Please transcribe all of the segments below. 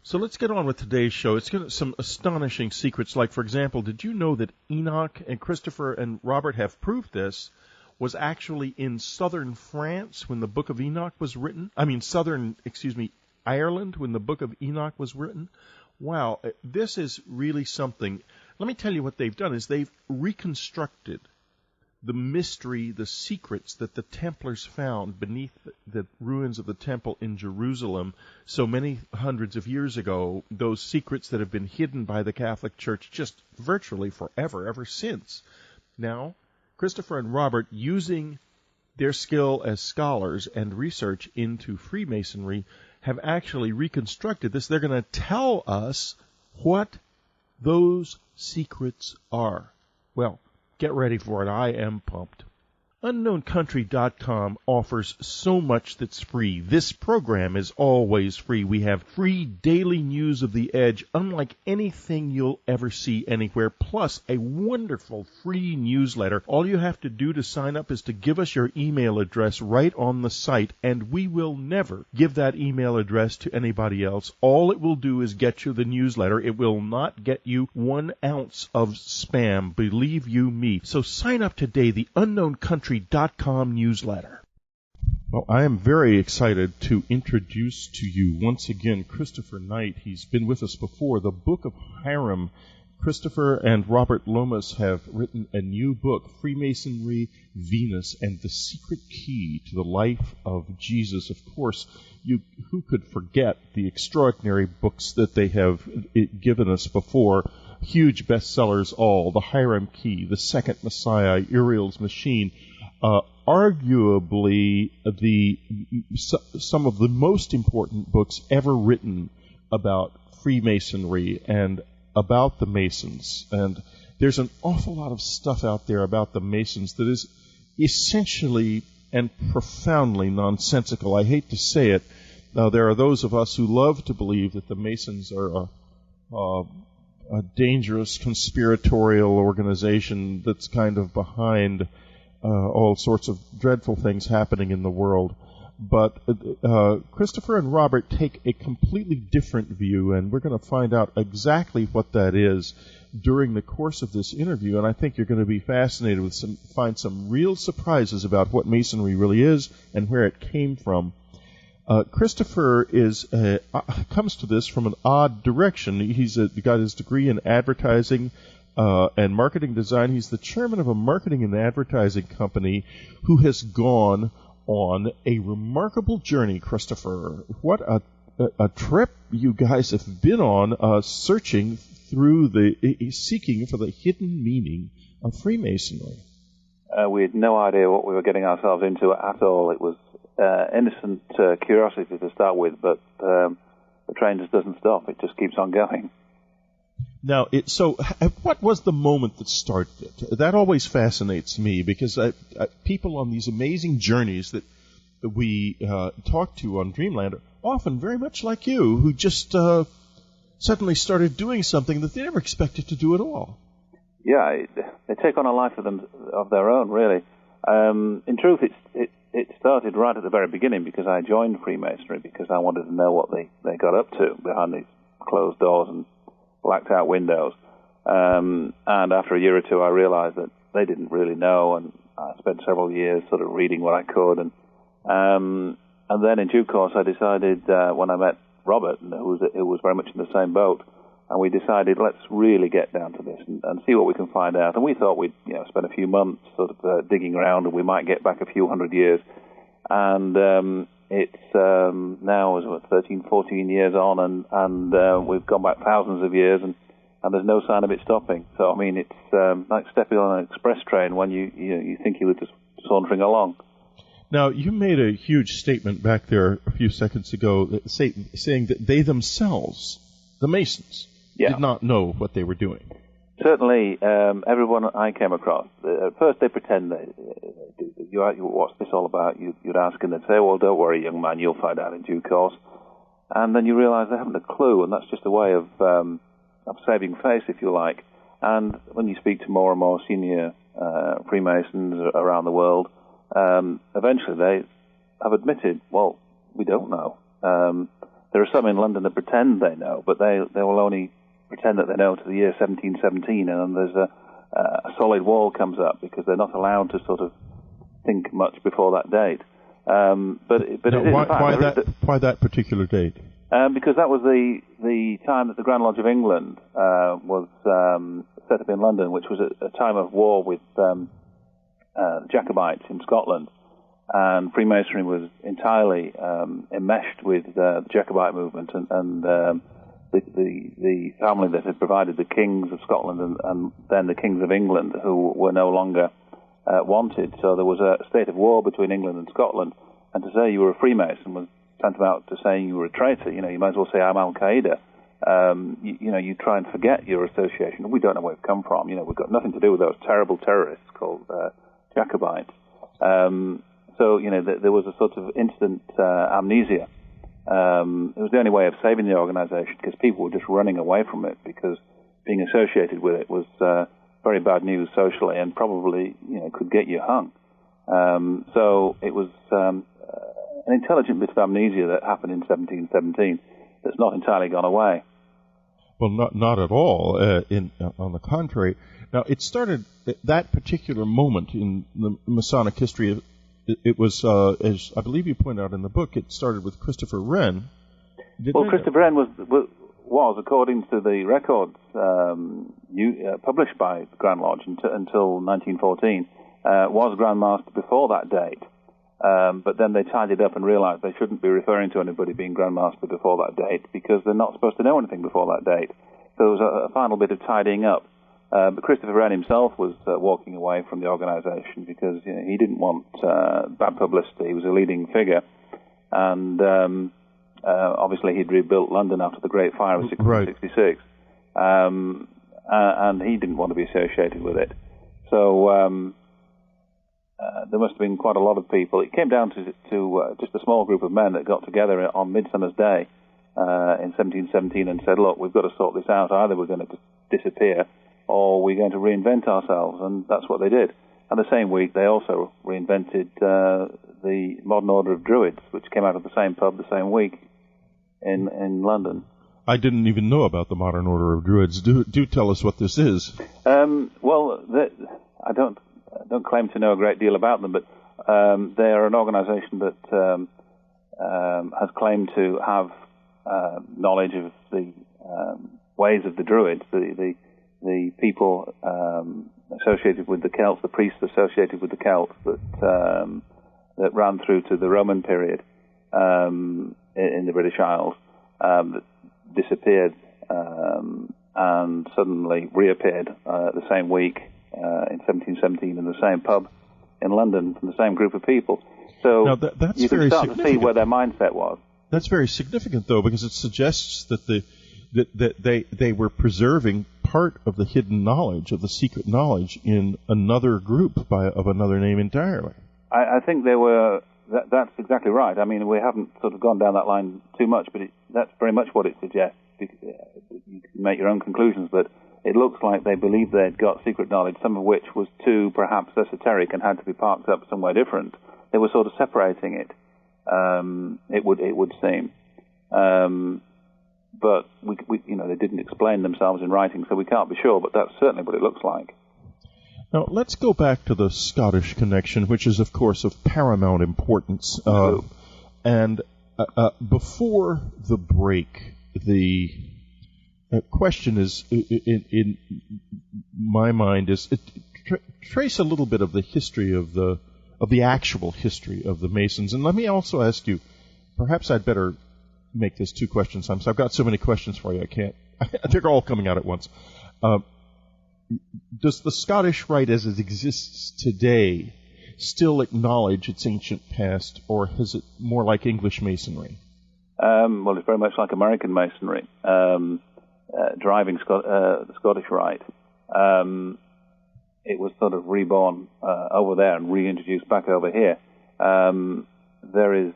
So let's get on with today's show. It's got some astonishing secrets. Like, for example, did you know that Enoch and Christopher and Robert have proved this was actually in southern France when the Book of Enoch was written? Ireland when the Book of Enoch was written? Wow, this is really something. Let me tell you what they've done is they've reconstructed the mystery, the secrets that the Templars found beneath the ruins of the temple in Jerusalem so many hundreds of years ago, those secrets that have been hidden by the Catholic Church just virtually forever, ever since. Now, Christopher and Robert, using their skill as scholars and research into Freemasonry, have actually reconstructed this. They're going to tell us what those secrets are. Well, get ready for it. I am pumped. UnknownCountry.com offers so much that's free. This program is always free. We have free daily news of the edge, unlike anything you'll ever see anywhere, plus a wonderful free newsletter. All you have to do to sign up is to give us your email address right on the site, and we will never give that email address to anybody else. All it will do is get you the newsletter. It will not get you 1 ounce of spam, believe you me. So sign up today, the UnknownCountry.com newsletter. Well, I am very excited to introduce to you once again Christopher Knight. He's been with us before. The Book of Hiram. Christopher and Robert Lomas have written a new book, Freemasonry, Venus, and the Secret Key to the Life of Jesus. Of course, who could forget the extraordinary books that they have given us before? Huge bestsellers all, The Hiram Key, The Second Messiah, Uriel's Machine, arguably some of the most important books ever written about Freemasonry and about the Masons. And there's an awful lot of stuff out there about the Masons that is essentially and profoundly nonsensical. I hate to say it. Now, there are those of us who love to believe that the Masons are a dangerous conspiratorial organization that's kind of behind all sorts of dreadful things happening in the world. But Christopher and Robert take a completely different view, and we're going to find out exactly what that is during the course of this interview. And I think you're going to be fascinated with find some real surprises about what Masonry really is and where it came from. Christopher comes to this from an odd direction. He's got his degree in advertising and marketing design. He's the chairman of a marketing and advertising company who has gone on a remarkable journey, Christopher. What a trip you guys have been on, searching through seeking for the hidden meaning of Freemasonry. We had no idea what we were getting ourselves into at all. It was innocent curiosity to start with, but the train just doesn't stop. It just keeps on going. Now, what was the moment that started it? That always fascinates me, because people on these amazing journeys that we talk to on Dreamland are often very much like you, who just suddenly started doing something that they never expected to do at all. Yeah, they take on a life of their own, really. In truth, it started right at the very beginning, because I joined Freemasonry because I wanted to know what they got up to behind these closed doors and blacked out windows. And after a year or two, I realized that they didn't really know, and I spent several years sort of reading what I could. And then in due course, I decided, when I met Robert, who was very much in the same boat, and we decided, let's really get down to this and see what we can find out. And we thought we'd spend a few months sort of digging around, and we might get back a few hundred years. And it's now 13, 14 years on, and we've gone back thousands of years, and there's no sign of it stopping. So, I mean, it's like stepping on an express train when you think you were just sauntering along. Now, you made a huge statement back there a few seconds ago saying that they themselves, the Masons, did not know what they were doing. Certainly, everyone I came across, at first they pretend they do. What's this all about? You'd ask, and they'd say, well, don't worry, young man, you'll find out in due course. And then you realize they haven't a clue, and that's just a way of saving face, if you like. And when you speak to more and more senior Freemasons around the world, eventually they have admitted, well, we don't know. There are some in London that pretend they know, but they will only pretend that they know to the year 1717, and then there's a solid wall comes up because they're not allowed to sort of think much before that date. Why that particular date? Because that was the time that the Grand Lodge of England was set up in London, which was a time of war with Jacobites in Scotland, and Freemasonry was entirely enmeshed with the Jacobite movement, and the family that had provided the kings of Scotland and then the kings of England, who were no longer wanted. So there was a state of war between England and Scotland, and to say you were a Freemason was tantamount to saying you were a traitor. You might as well say I'm Al-Qaeda. You try and forget your association. We don't know where we've come from. We've got nothing to do with those terrible terrorists called Jacobites. So there was a sort of instant amnesia. It was the only way of saving the organization because people were just running away from it because being associated with it was very bad news socially and probably could get you hung. So it was an intelligent bit of amnesia that happened in 1717 that's not entirely gone away. Well, not at all. On the contrary. Now, it started at that particular moment in the Masonic history. It was, as I believe you point out in the book, it started with Christopher Wren. Christopher Wren was, according to the records published by the Grand Lodge until 1914, was Grand Master before that date. But then they tidied up and realized they shouldn't be referring to anybody being Grand Master before that date because they're not supposed to know anything before that date. So there was a final bit of tidying up. But Christopher Wren himself was walking away from the organization because he didn't want bad publicity. He was a leading figure. And obviously he'd rebuilt London after the Great Fire of 1666. Right. And he didn't want to be associated with it. So there must have been quite a lot of people. It came down to just a small group of men that got together on Midsummer's Day in 1717 and said, look, we've got to sort this out. Either we're going to disappear or we're going to reinvent ourselves. And that's what they did. And the same week, they also reinvented the Modern Order of Druids, which came out of the same pub the same week in London. I didn't even know about the Modern Order of Druids. Do tell us what this is. I don't claim to know a great deal about them, but they are an organization that has claimed to have knowledge of the ways of the Druids, the people associated with the Celts, the priests associated with the Celts that ran through to the Roman period in the British Isles, that disappeared and suddenly reappeared the same week in 1717 in the same pub in London from the same group of people. So now that's you can very start to see where their mindset was. That's very significant, though, because it suggests that they were preserving part of the hidden knowledge, of the secret knowledge, in another group of another name entirely. I think they were. That's exactly right. I mean, we haven't sort of gone down that line too much, but that's very much what it suggests. You can make your own conclusions, but it looks like they believed they'd got secret knowledge, some of which was too perhaps esoteric and had to be parked up somewhere different. They were sort of separating it. It would seem. But they didn't explain themselves in writing, so we can't be sure. But that's certainly what it looks like. Now let's go back to the Scottish connection, which is, of course, of paramount importance. And before the break, the question is, in my mind, is trace a little bit of the history of the actual history of the Masons. And let me also ask you, perhaps I'd better make this two questions. I've got so many questions for you, I can't. They're all coming out at once. Does the Scottish Rite as it exists today still acknowledge its ancient past, or is it more like English Masonry? Well, it's very much like American Masonry, driving the Scottish Rite. It was sort of reborn over there and reintroduced back over here. There is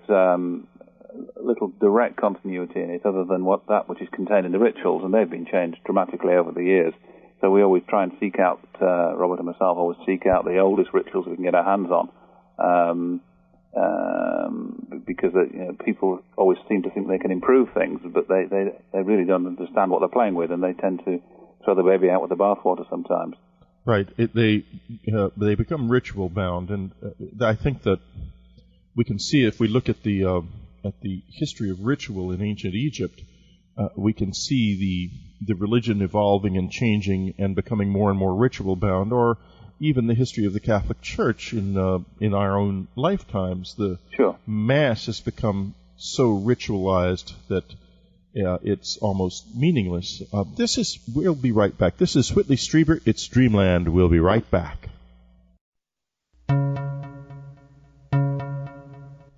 little direct continuity in it other than that which is contained in the rituals, and they've been changed dramatically over the years. So we always try and seek out, Robert and myself always seek out the oldest rituals we can get our hands on. because people always seem to think they can improve things, but they really don't understand what they're playing with, and they tend to throw the baby out with the bathwater sometimes. Right. They become ritual bound, and I think that we can see if we look at the history of ritual in ancient Egypt, we can see the religion evolving and changing and becoming more and more ritual bound, or even the history of the Catholic Church in our own lifetimes. The Mass has become so ritualized that it's almost meaningless. We'll be right back. This is Whitley Strieber. It's Dreamland. We'll be right back.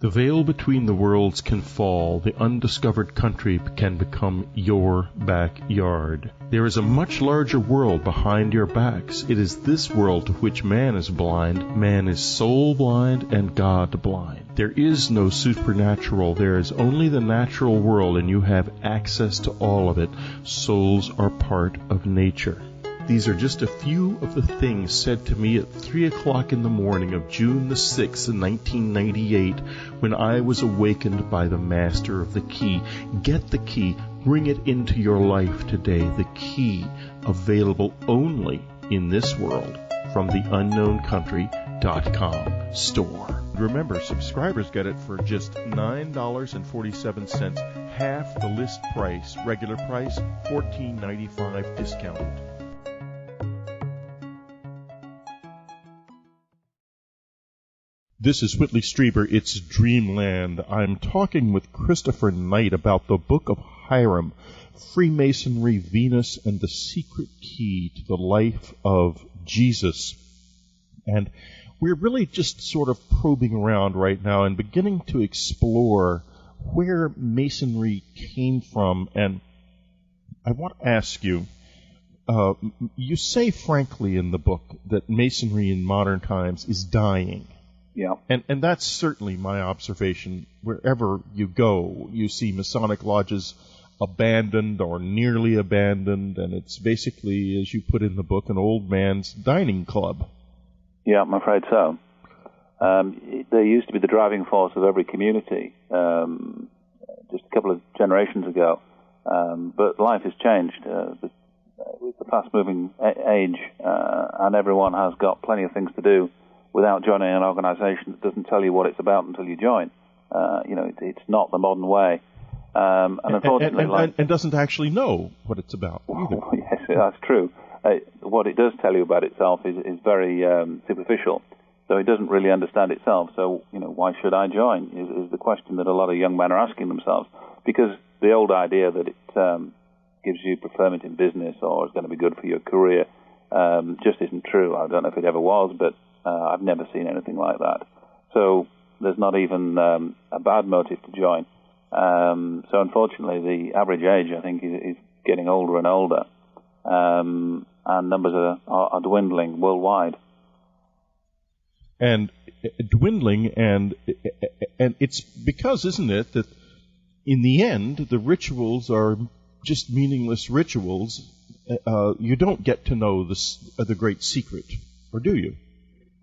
The veil between the worlds can fall. The undiscovered country can become your backyard. There is a much larger world behind your backs. It is this world to which man is blind. Man is soul blind and God blind. There is no supernatural. There is only the natural world, and you have access to all of it. Souls are part of nature. These are just a few of the things said to me at 3 o'clock in the morning of June the 6th, 1998, when I was awakened by the master of the key. Get the key. Bring it into your life today. The key, available only in this world from the unknowncountry.com store. Remember, subscribers get it for just $9.47, half the list price. Regular price, $14.95 discounted. This is Whitley Strieber. It's Dreamland. I'm talking with Christopher Knight about the Book of Hiram, Freemasonry, Venus, and the Secret Key to the Life of Jesus. And we're really just sort of probing around right now and beginning to explore where Masonry came from. And I want to ask you, you say frankly in the book that Masonry in modern times is dying. Yeah. And that's certainly my observation. Wherever you go, you see Masonic lodges abandoned or nearly abandoned, and it's basically, as you put in the book, an old man's dining club. Yeah, I'm afraid so. They used to be the driving force of every community just a couple of generations ago, but life has changed. With the fast-moving age, and everyone has got plenty of things to do without joining an organization that doesn't tell you what it's about until you join. It's not the modern way. And unfortunately... And doesn't actually know what it's about either. Yes, that's true. What it does tell you about itself is very superficial. So it doesn't really understand itself. So, why should I join is the question that a lot of young men are asking themselves. Because the old idea that it gives you preferment in business or is going to be good for your career just isn't true. I don't know if it ever was, but I've never seen anything like that. So there's not even a bad motive to join. So unfortunately, the average age, I think, is getting older and older, and numbers are dwindling worldwide. And dwindling, and it's because, isn't it, that in the end, the rituals are just meaningless rituals. You don't get to know the great secret, or do you?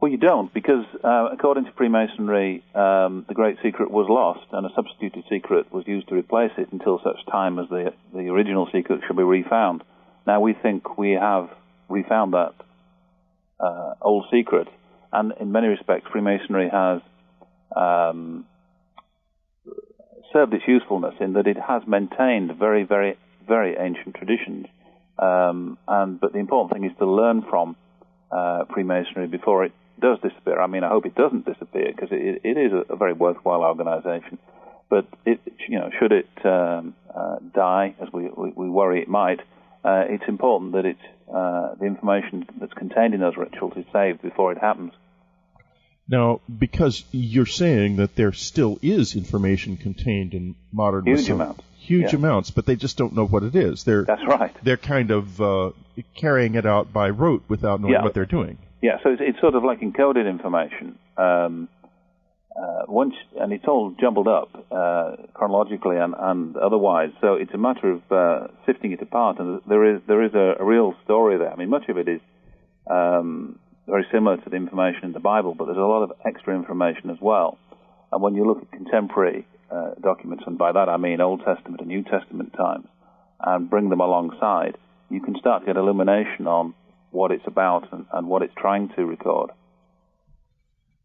Well, you don't, because according to Freemasonry, the great secret was lost, and a substituted secret was used to replace it until such time as the original secret should be refound. Now, we think we have refound that old secret, and in many respects, Freemasonry has served its usefulness in that it has maintained very, very, very ancient traditions. But the important thing is to learn from Freemasonry before it does disappear. I mean, I hope it doesn't disappear, because it is a very worthwhile organization. But should it die, as we worry it might, it's important that the information that's contained in those rituals is saved before it happens. Now, because you're saying that there still is information contained in modern huge amounts. Huge amounts, but they just don't know what it is. That's right. They're kind of carrying it out by rote without knowing what they're doing. Yeah, so it's sort of like encoded information. And it's all jumbled up chronologically and otherwise. So it's a matter of sifting it apart, and there is a real story there. I mean, much of it is very similar to the information in the Bible, but there's a lot of extra information as well. And when you look at contemporary documents, and by that I mean Old Testament and New Testament times, and bring them alongside, you can start to get illumination on what it's about and what it's trying to record.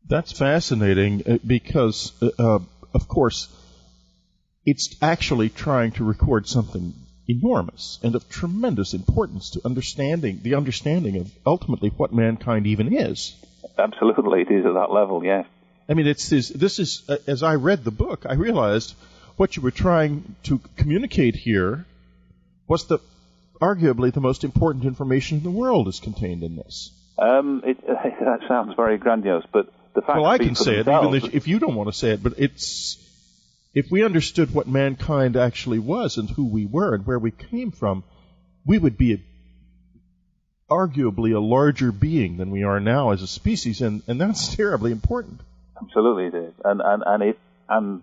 That's fascinating because, of course, it's actually trying to record something enormous and of tremendous importance to the understanding of ultimately what mankind even is. Absolutely, it is at that level, yes. I mean, this is, as I read the book, I realized what you were trying to communicate here was arguably the most important information in the world is contained in this. That sounds very grandiose, but the fact... Well, I can say it, even if you don't want to say it, but if we understood what mankind actually was and who we were and where we came from, we would be arguably a larger being than we are now as a species, and that's terribly important. Absolutely it is, and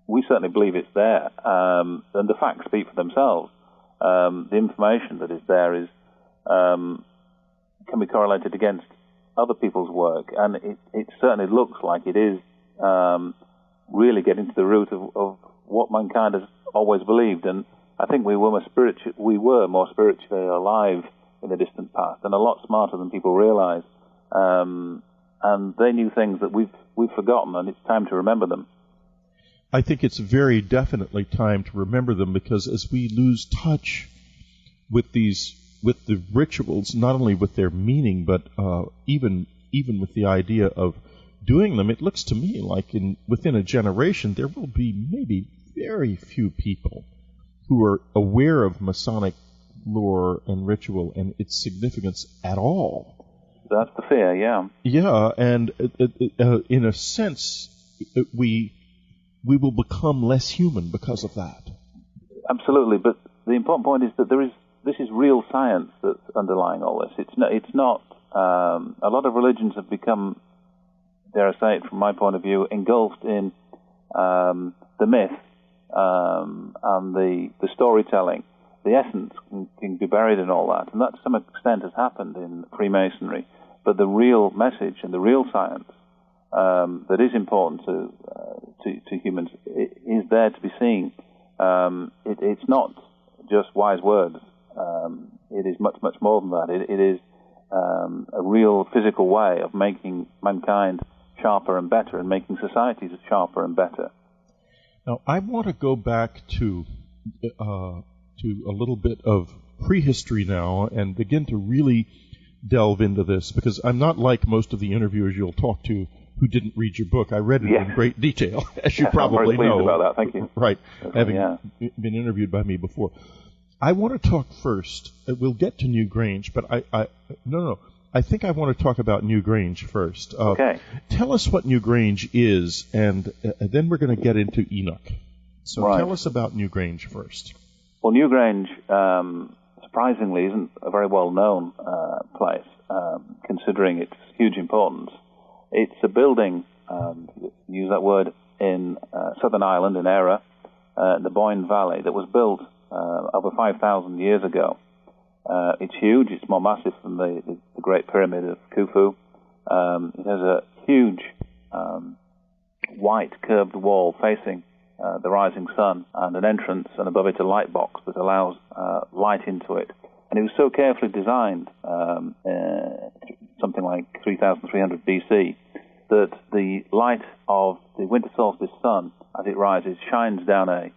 we certainly believe it's there, and the facts speak for themselves. The information that is there is can be correlated against other people's work, and it certainly looks like it is really getting to the root of what mankind has always believed. And I think we were more spiritually alive in the distant past, and a lot smarter than people realise. And they knew things that we've forgotten, and it's time to remember them. I think it's very definitely time to remember them, because as we lose touch with the rituals, not only with their meaning, but even with the idea of doing them, it looks to me like within a generation there will be maybe very few people who are aware of Masonic lore and ritual and its significance at all. That's the fear, yeah. Yeah, and in a sense, we will become less human because of that. Absolutely, but the important point is that this is real science that's underlying all this. It's not. A lot of religions have become, dare I say it from my point of view, engulfed in the myth and the storytelling. The essence can be buried in all that, and that to some extent has happened in Freemasonry. But the real message and the real science that is important to humans is there to be seen. It's not just wise words. It is much, much more than that. It is a real physical way of making mankind sharper and better, and making societies sharper and better. Now, I want to go back to a little bit of prehistory now and begin to really delve into this, because I'm not like most of the interviewers you'll talk to who didn't read your book. I read it in great detail, as you probably I'm very know. pleased about that. Thank you. Right, having been interviewed by me before. I want to talk first. We'll get to Newgrange, but I think I want to talk about Newgrange first. Okay. Tell us what Newgrange is, and then we're going to get into Enoch. So tell us about Newgrange first. Well, Newgrange, surprisingly, isn't a very well-known place, considering its huge importance. It's a building, use that word, in Southern Ireland, in Eire, in the Boyne Valley, that was built over 5,000 years ago. It's huge. It's more massive than the Great Pyramid of Khufu. It has a huge white curved wall facing the rising sun, and an entrance, and above it a light box that allows light into it. And it was so carefully designed, something like 3,300 BC, that the light of the winter solstice sun, as it rises, shines down a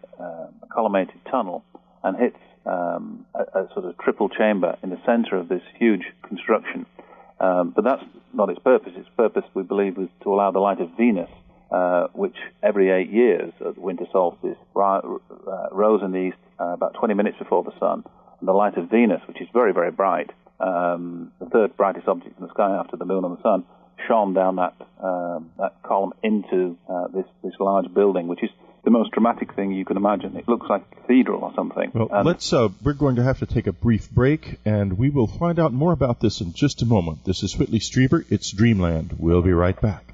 collimated tunnel and hits a sort of triple chamber in the center of this huge construction. But that's not its purpose. Its purpose, we believe, was to allow the light of Venus, which every 8 years at the winter solstice rose in the east about 20 minutes before the sun. And the light of Venus, which is very, very bright, the third brightest object in the sky after the moon and the sun, shone down that column into this large building, which is the most dramatic thing you can imagine. It looks like a cathedral or something. Well, we're going to have to take a brief break, and we will find out more about this in just a moment. This is Whitley Strieber. It's Dreamland. We'll be right back.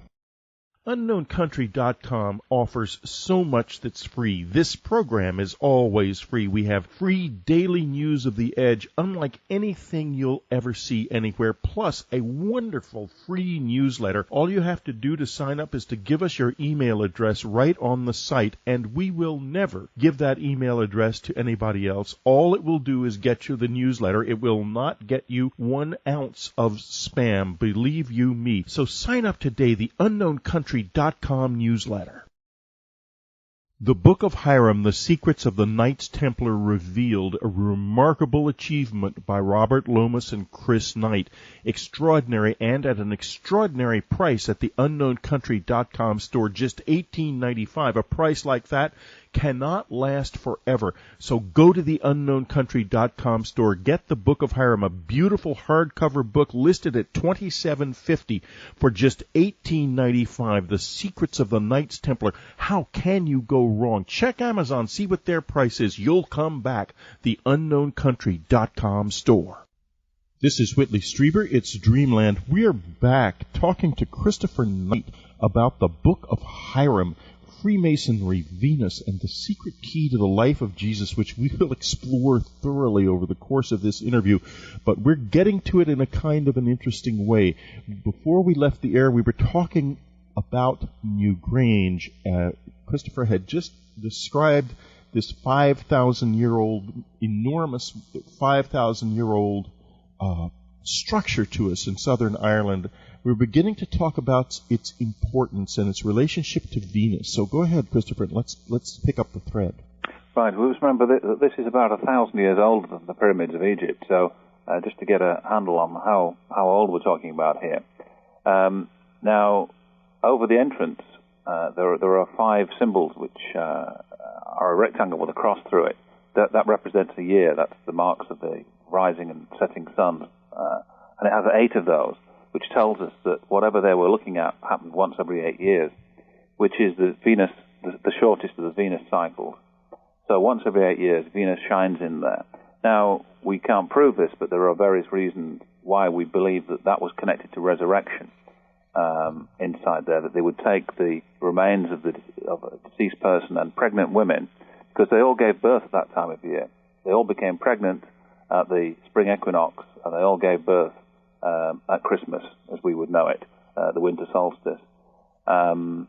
UnknownCountry.com offers so much that's free. This program is always free. We have free daily news of the edge, unlike anything you'll ever see anywhere, plus a wonderful free newsletter. All you have to do to sign up is to give us your email address right on the site, and we will never give that email address to anybody else. All it will do is get you the newsletter. It will not get you 1 ounce of spam, believe you me. So sign up today, the UnknownCountry.com newsletter. The Book of Hiram, The Secrets of the Knights Templar Revealed, a remarkable achievement by Robert Lomas and Chris Knight. Extraordinary, and at an extraordinary price at the UnknownCountry.com store, just $18.95. A price like that cannot last forever. So go to the UnknownCountry.com store, get the Book of Hiram, a beautiful hardcover book listed at $27.50 for just $18.95. The Secrets of the Knights Templar. How can you go wrong? Check Amazon, see what their price is. You'll come back. The UnknownCountry.com store. This is Whitley Strieber. It's Dreamland. We're back talking to Christopher Knight about the Book of Hiram, Freemasonry, Venus, and the secret key to the life of Jesus, which we will explore thoroughly over the course of this interview. But we're getting to it in a kind of an interesting way. Before we left the air, we were talking about Newgrange. Christopher had just described this 5,000-year-old, enormous 5,000-year-old structure to us in Southern Ireland. We're beginning to talk about its importance and its relationship to Venus. So go ahead, Christopher, let's pick up the thread. Right, well, let's remember that this is about 1,000 years older than the pyramids of Egypt, so just to get a handle on how old we're talking about here. Now, over the entrance, there are 5 symbols which are a rectangle with a cross through it. That represents a year. That's the marks of the rising and setting sun. And it has 8 of those, which tells us that whatever they were looking at happened once every 8 years, which is the Venus, the shortest of the Venus cycles. So once every 8 years, Venus shines in there. Now, we can't prove this, but there are various reasons why we believe that was connected to resurrection inside there, that they would take the remains of a deceased person and pregnant women, because they all gave birth at that time of year. They all became pregnant at the spring equinox, and they all gave birth at Christmas, as we would know it, the winter solstice. And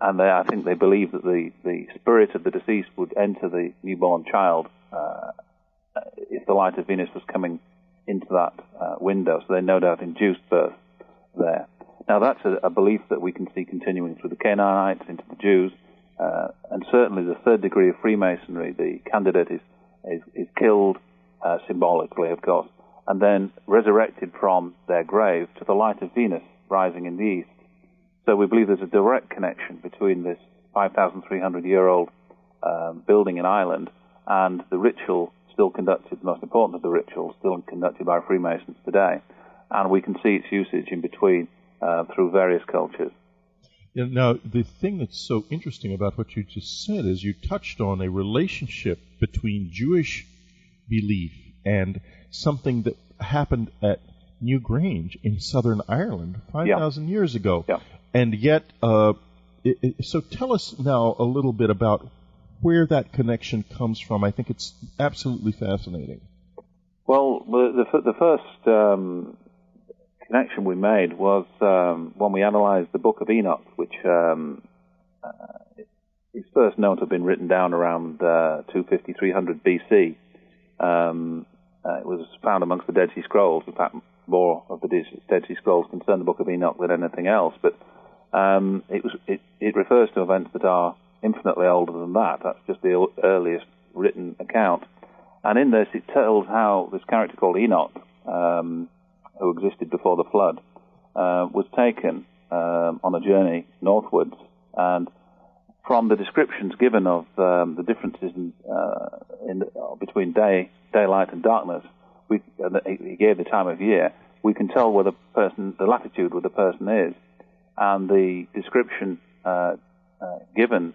I think they believed that the spirit of the deceased would enter the newborn child if the light of Venus was coming into that window. So they no doubt induced birth there. Now that's a belief that we can see continuing through the Canaanites into the Jews, and certainly the third degree of Freemasonry. The candidate is killed symbolically, of course, and then resurrected from their grave to the light of Venus rising in the east. So we believe there's a direct connection between this 5,300-year-old building in Ireland and the ritual still conducted, the most important of the rituals, still conducted by Freemasons today. And we can see its usage in between through various cultures. Yeah, now, the thing that's so interesting about what you just said is you touched on a relationship between Jewish belief and something that happened at Newgrange in Southern Ireland 5,000 years ago. Yeah. And yet, so tell us now a little bit about where that connection comes from. I think it's absolutely fascinating. Well, the first connection we made was when we analysed the Book of Enoch, which is first known to have been written down around 250, 300 BC. It was found amongst the Dead Sea Scrolls. In fact, more of the Dead Sea Scrolls concern the Book of Enoch than anything else. But it refers to events that are infinitely older than that. That's just the earliest written account. And in this, it tells how this character called Enoch, who existed before the flood, was taken on a journey northwards. And from the descriptions given of the differences between daylight and darkness, he gave the time of year, we can tell where the latitude where the person is. And the description given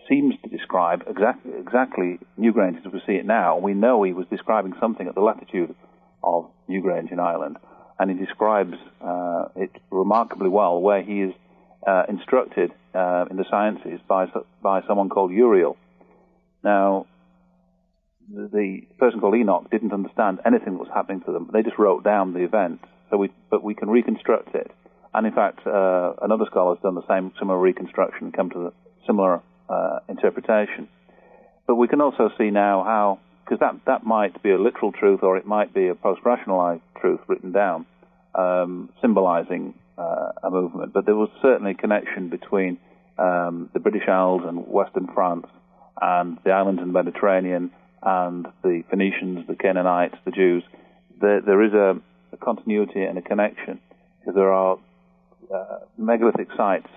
seems to describe exactly Newgrange as we see it now. We know he was describing something at the latitude of Newgrange in Ireland. and he describes it remarkably well, where he is instructed in the sciences by someone called Uriel. Now, the person called Enoch didn't understand anything that was happening to them. They just wrote down the event, but we can reconstruct it. And in fact, another scholar has done the similar reconstruction and come to the similar interpretation. But we can also see now how, because that might be a literal truth, or it might be a post-rationalized truth written down, symbolizing a movement. But there was certainly a connection between the British Isles and Western France and the islands in the Mediterranean and the Phoenicians, the Canaanites, the Jews. There is a continuity and a connection, because there are megalithic sites,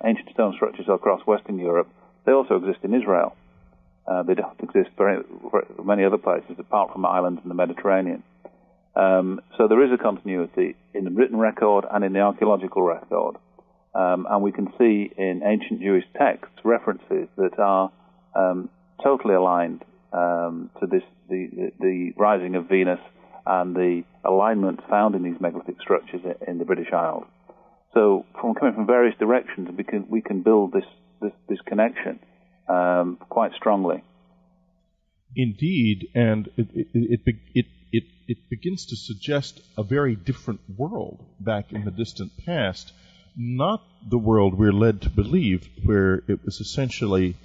ancient stone structures across Western Europe. They also exist in Israel. They don't exist very many other places apart from islands in the Mediterranean. So there is a continuity in the written record and in the archaeological record. And we can see in ancient Jewish texts references that are totally aligned to the rising of Venus and the alignment found in these megalithic structures in the British Isles. So, coming from various directions, we can build this connection quite strongly. Indeed, and it begins to suggest a very different world back in the distant past, not the world we're led to believe, where it was essentially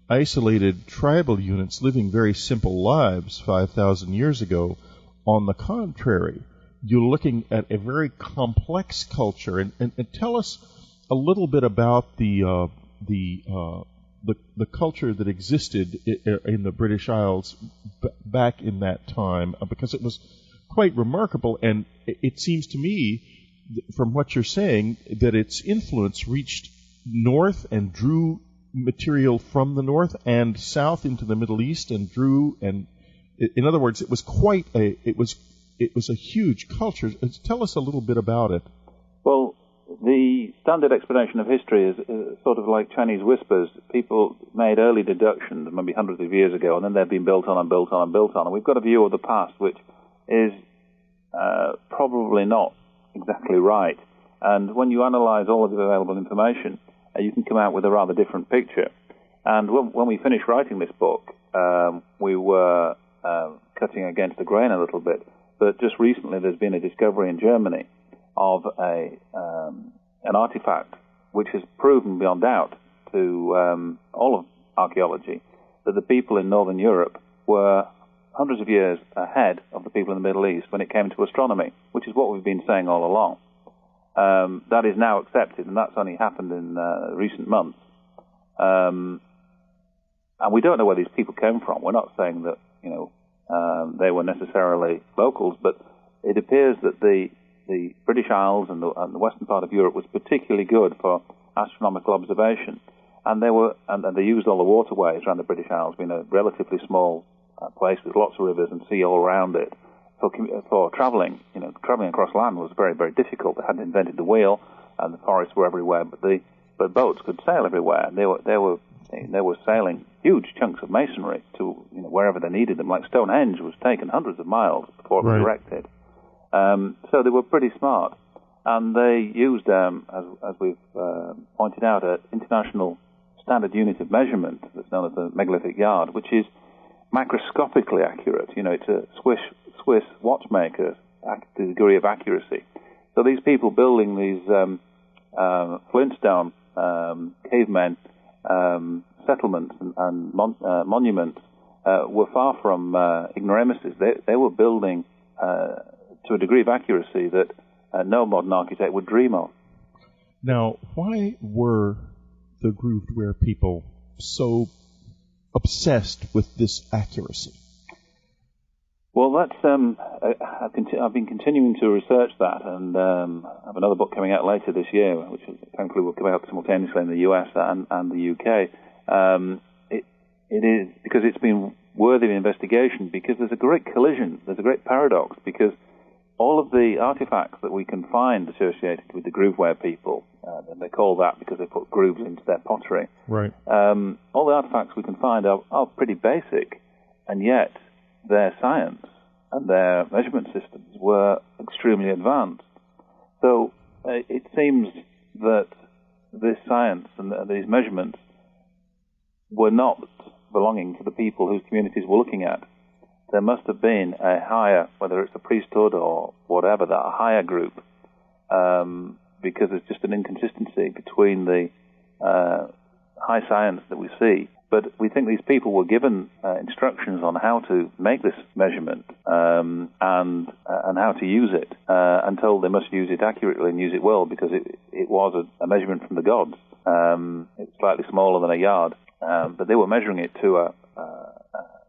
isolated tribal units living very simple lives 5,000 years ago. On the contrary, you're looking at a very complex culture, and tell us a little bit about the culture that existed in the British Isles back in that time, because it was quite remarkable, and it seems to me, from what you're saying, that its influence reached north and drew material from the north and south into the Middle East, and drew, and in other words, it was quite it was a huge culture. Tell us a little bit about it. Well, the standard explanation of history is sort of like Chinese whispers. People made early deductions, maybe hundreds of years ago, and then they've been built on and built on and built on. And we've got a view of the past which is probably not exactly right. And when you analyze all of the available information, you can come out with a rather different picture. And when we finished writing this book, we were cutting against the grain a little bit. But just recently there's been a discovery in Germany of an artifact which has proven beyond doubt to all of archaeology that the people in Northern Europe were hundreds of years ahead of the people in the Middle East when it came to astronomy, which is what we've been saying all along. That is now accepted, and that's only happened in recent months. And we don't know where these people came from. We're not saying that, they were necessarily locals, but it appears that the British Isles and the western part of Europe was particularly good for astronomical observation, and they used all the waterways around the British Isles, being a relatively small place with lots of rivers and sea all around it. For traveling, traveling across land was very, very difficult. They hadn't invented the wheel, and the forests were everywhere, but boats could sail everywhere, and they were sailing huge chunks of masonry to wherever they needed them. Like Stonehenge was taken hundreds of miles before it was erected. So they were pretty smart, and they used, as we've pointed out, an international standard unit of measurement that's known as the megalithic yard, which is macroscopically accurate. It's a Swiss watchmaker to the degree of accuracy. So these people building these flintstone cavemen settlements and monuments were far from ignoramuses. They were building to a degree of accuracy that no modern architect would dream of. Now, why were the Grooved Ware people so obsessed with this accuracy? Well, that's I've been continuing to research that, and I have another book coming out later this year, which thankfully will come out simultaneously in the US and the UK. It is because it's been worthy of investigation, because there's a great collision, there's a great paradox, because all of the artifacts that we can find associated with the Grooveware people, and they call that because they put grooves into their pottery. Right. All the artifacts we can find are pretty basic, and yet their science and their measurement systems were extremely advanced. So it seems that this science and these measurements were not belonging to the people whose communities we're looking at. There must have been a higher, whether it's the priesthood or whatever, that a higher group, because there's just an inconsistency between the high science that we see. But we think these people were given instructions on how to make this measurement and how to use it, and told they must use it accurately and use it well, because it was a measurement from the gods. It's slightly smaller than a yard, but they were measuring it to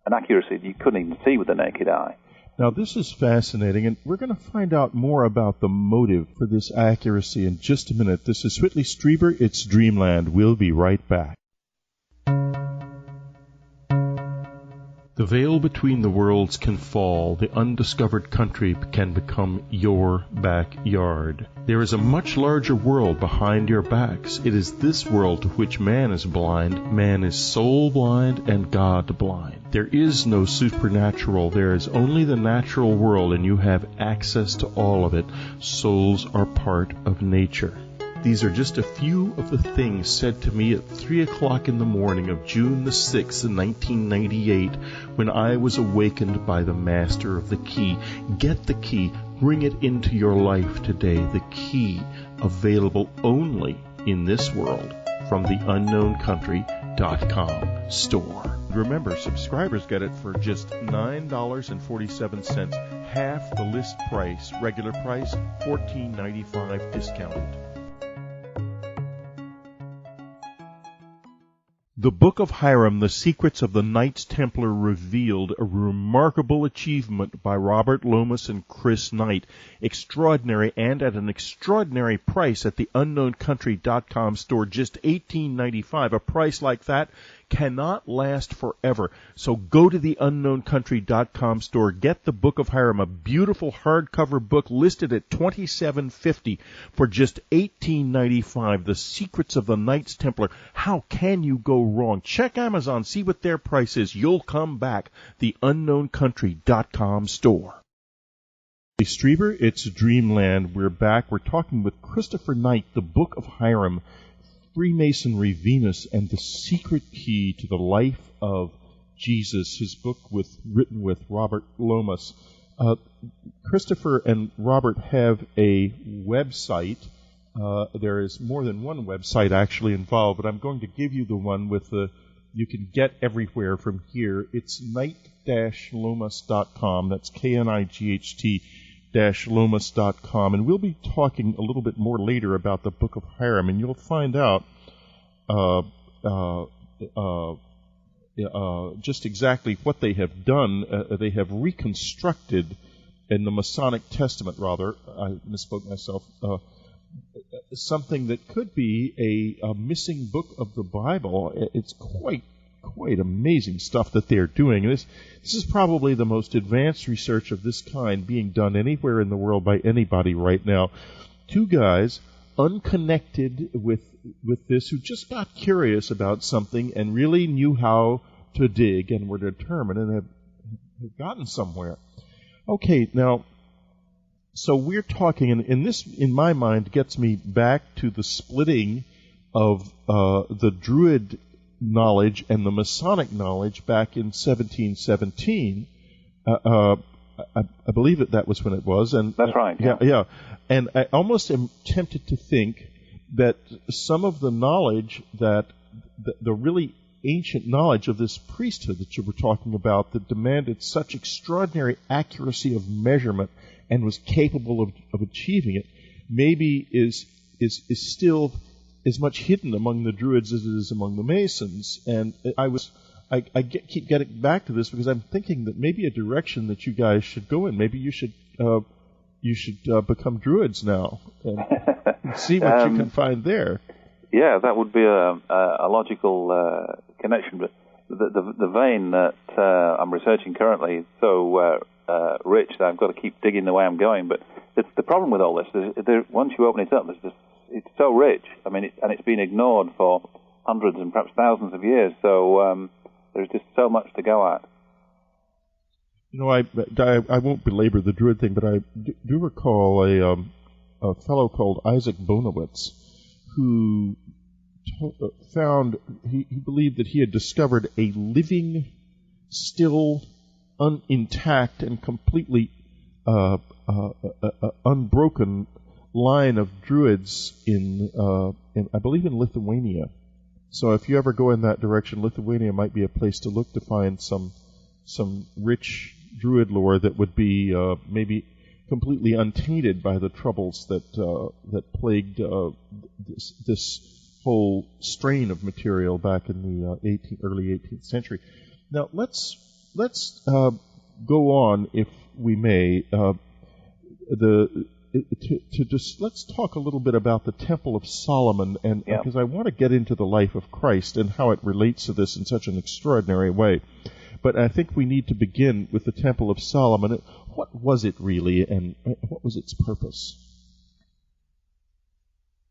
an accuracy that you couldn't even see with the naked eye. Now, this is fascinating, and we're going to find out more about the motive for this accuracy in just a minute. This is Whitley Strieber. It's Dreamland. We'll be right back. The veil between the worlds can fall. The undiscovered country can become your backyard. There is a much larger world behind your backs. It is this world to which man is blind. Man is soul blind and God blind. There is no supernatural. There is only the natural world, and you have access to all of it. Souls are part of nature. These are just a few of the things said to me at 3 o'clock in the morning of June the 6th, 1998, when I was awakened by the Master of the Key. Get the key. Bring it into your life today. The key, available only in this world from the unknowncountry.com store. Remember, subscribers get it for just $9.47, half the list price. Regular price, $14.95 discounted. The Book of Hiram, The Secrets of the Knights Templar Revealed, a remarkable achievement by Robert Lomas and Chris Knight. Extraordinary, and at an extraordinary price at the unknowncountry.com store, just $18.95. A price like that cannot last forever. So go to the unknowncountry.com store, get the Book of Hiram, a beautiful hardcover book listed at $27.50 for just $18.95. The Secrets of the Knights Templar. How can you go wrong? Check Amazon, see what their price is. You'll come back. The unknowncountry.com store. Hey, Strieber, it's Dreamland. We're back. We're talking with Christopher Knight, the Book of Hiram, Freemasonry, Venus, and the Secret Key to the Life of Jesus, his book written with Robert Lomas. Christopher and Robert have a website. There is more than one website actually involved, but I'm going to give you the one with you can get everywhere from here. It's knight-lomas.com. That's KNIGHT-Lomas.com. And we'll be talking a little bit more later about the Book of Hiram, and you'll find out just exactly what they have done. They have reconstructed in the Masonic Testament, rather, I misspoke myself, something that could be a missing book of the Bible. It's quite amazing stuff that they're doing. This is probably the most advanced research of this kind being done anywhere in the world by anybody right now. Two guys unconnected with this who just got curious about something and really knew how to dig and were determined and have gotten somewhere. Okay, now, so we're talking, and this, in my mind, gets me back to the splitting of the Druid knowledge and the Masonic knowledge back in 1717. I believe that was when it was. And that's right. Yeah. And I almost am tempted to think that some of the knowledge that the really ancient knowledge of this priesthood that you were talking about that demanded such extraordinary accuracy of measurement and was capable of achieving it, maybe is still as much hidden among the Druids as it is among the Masons. And keep getting back to this because I'm thinking that maybe a direction that you guys should go in. Maybe you should become Druids now and see what you can find there. Yeah, that would be a logical connection. But the vein that I'm researching currently is so rich that I've got to keep digging the way I'm going. But the problem with all this is once you open it up, it's so rich. I mean, it's been ignored for hundreds and perhaps thousands of years. So there's just so much to go at. You know, I won't belabor the Druid thing, but I do recall a fellow called Isaac Bonowitz who found, he believed that he had discovered a living, still, intact, and completely unbroken line of Druids in I believe in Lithuania. So if you ever go in that direction, Lithuania might be a place to look to find some rich Druid lore that would be maybe completely untainted by the troubles that plagued this whole strain of material back in the early 18th century. Now let's go on, if we may. Let's talk a little bit about the Temple of Solomon, and because I want to get into the life of Christ and how it relates to this in such an extraordinary way. But I think we need to begin with the Temple of Solomon. What was it really, and what was its purpose?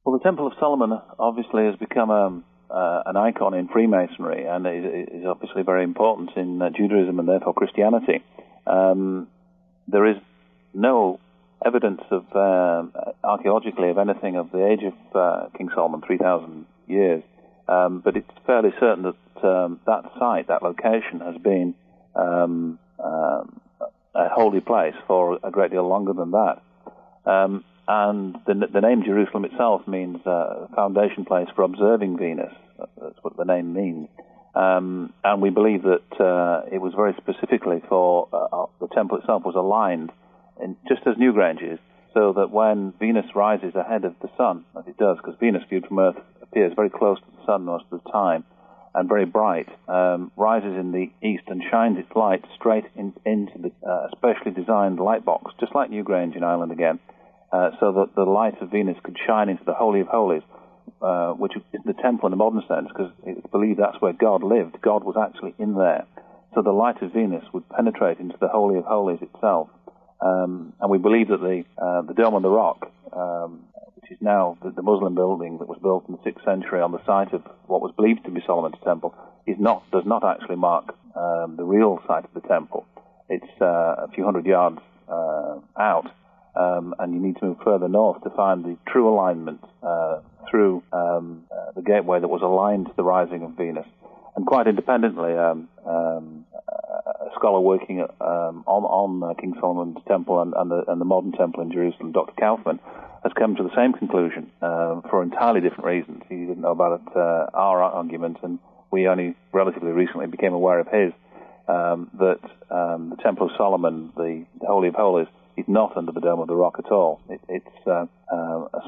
Well, the Temple of Solomon obviously has become an icon in Freemasonry, and is obviously very important in Judaism and therefore Christianity. There is no evidence of archaeologically of anything of the age of King Solomon, 3,000 years, but it's fairly certain that that site, that location, has been a holy place for a great deal longer than that. And the name Jerusalem itself means foundation place for observing Venus. That's what the name means. And we believe that it was very specifically for the temple itself was aligned, just as Newgrange is, so that when Venus rises ahead of the sun, as it does, because Venus viewed from Earth appears very close to the sun most of the time, and very bright, rises in the east and shines its light straight into the specially designed light box, just like Newgrange in Ireland again, so that the light of Venus could shine into the Holy of Holies, which is the temple in a modern sense, because it's believed that's where God lived. God was actually in there. So the light of Venus would penetrate into the Holy of Holies itself. And we believe that the Dome on the Rock, which is now the Muslim building that was built in the 6th century on the site of what was believed to be Solomon's temple, does not actually mark the real site of the temple. It's a few hundred yards out, and you need to move further north to find the true alignment through the gateway that was aligned to the rising of Venus. And quite independently, a scholar working on King Solomon's temple and the modern temple in Jerusalem, Dr. Kaufman, has come to the same conclusion for entirely different reasons. He didn't know about our argument, and we only relatively recently became aware of his, that the Temple of Solomon, the Holy of Holies, is not under the Dome of the Rock at all. It's a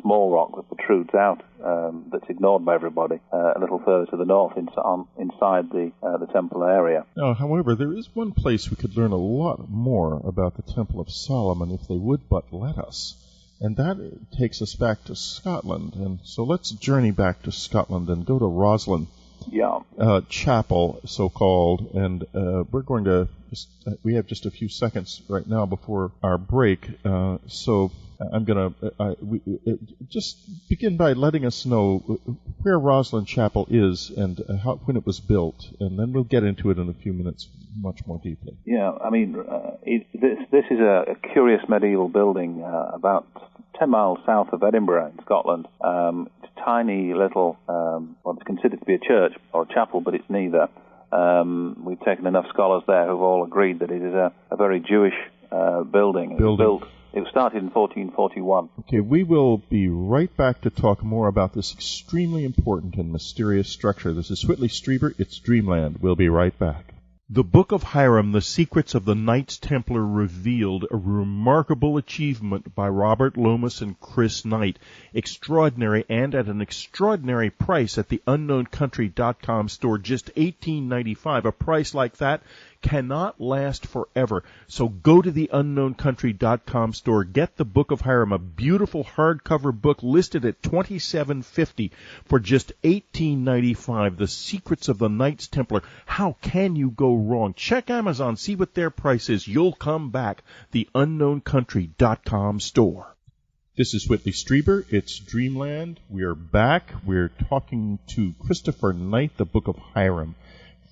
small rock that protrudes out, that's ignored by everybody, a little further to the north inside the temple area. Now, however, there is one place we could learn a lot more about the Temple of Solomon if they would but let us, and that takes us back to Scotland. And so let's journey back to Scotland and go to Rosslyn. Chapel, so-called, and we're going to we have just a few seconds right now before our break, so I'm going to just begin by letting us know where Rosslyn Chapel is and when it was built, and then we'll get into it in a few minutes much more deeply. Yeah, I mean, this is a curious medieval building about 10 miles south of Edinburgh in Scotland. It's a tiny little, what's considered to be a church or a chapel, but it's neither. We've taken enough scholars there who've all agreed that it is a very Jewish building. It was started in 1441. Okay, we will be right back to talk more about this extremely important and mysterious structure. This is Whitley Strieber. It's Dreamland. We'll be right back. The Book of Hiram, The Secrets of the Knights Templar Revealed, a remarkable achievement by Robert Lomas and Chris Knight. Extraordinary, and at an extraordinary price at the unknowncountry.com store, just $18.95. A price like that cannot last forever. So go to the unknowncountry.com store, get the Book of Hiram, a beautiful hardcover book listed at $27.50 for just $18.95. The Secrets of the Knights Templar. How can you go wrong? Check Amazon, see what their price is. You'll come back. The unknowncountry.com store. This is Whitley Strieber. It's Dreamland. We're back. We're talking to Christopher Knight, the Book of Hiram.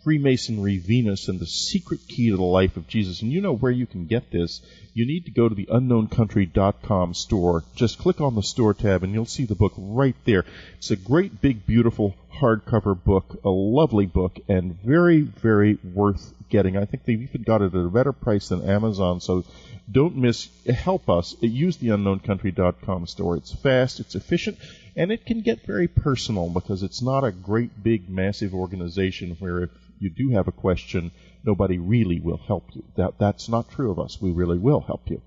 Freemasonry Venus and the Secret Key to the Life of Jesus. And you know where you can get this. You need to go to the unknowncountry.com store. Just click on the store tab and you'll see the book right there. It's a great, big, beautiful hardcover book, a lovely book, and very, very worth getting. I think they've even got it at a better price than Amazon, so don't miss. Help us. Use the unknowncountry.com store. It's fast, it's efficient, and it can get very personal because it's not a great, big, massive organization where if you do have a question, nobody really will help you. That's not true of us. We really will help you.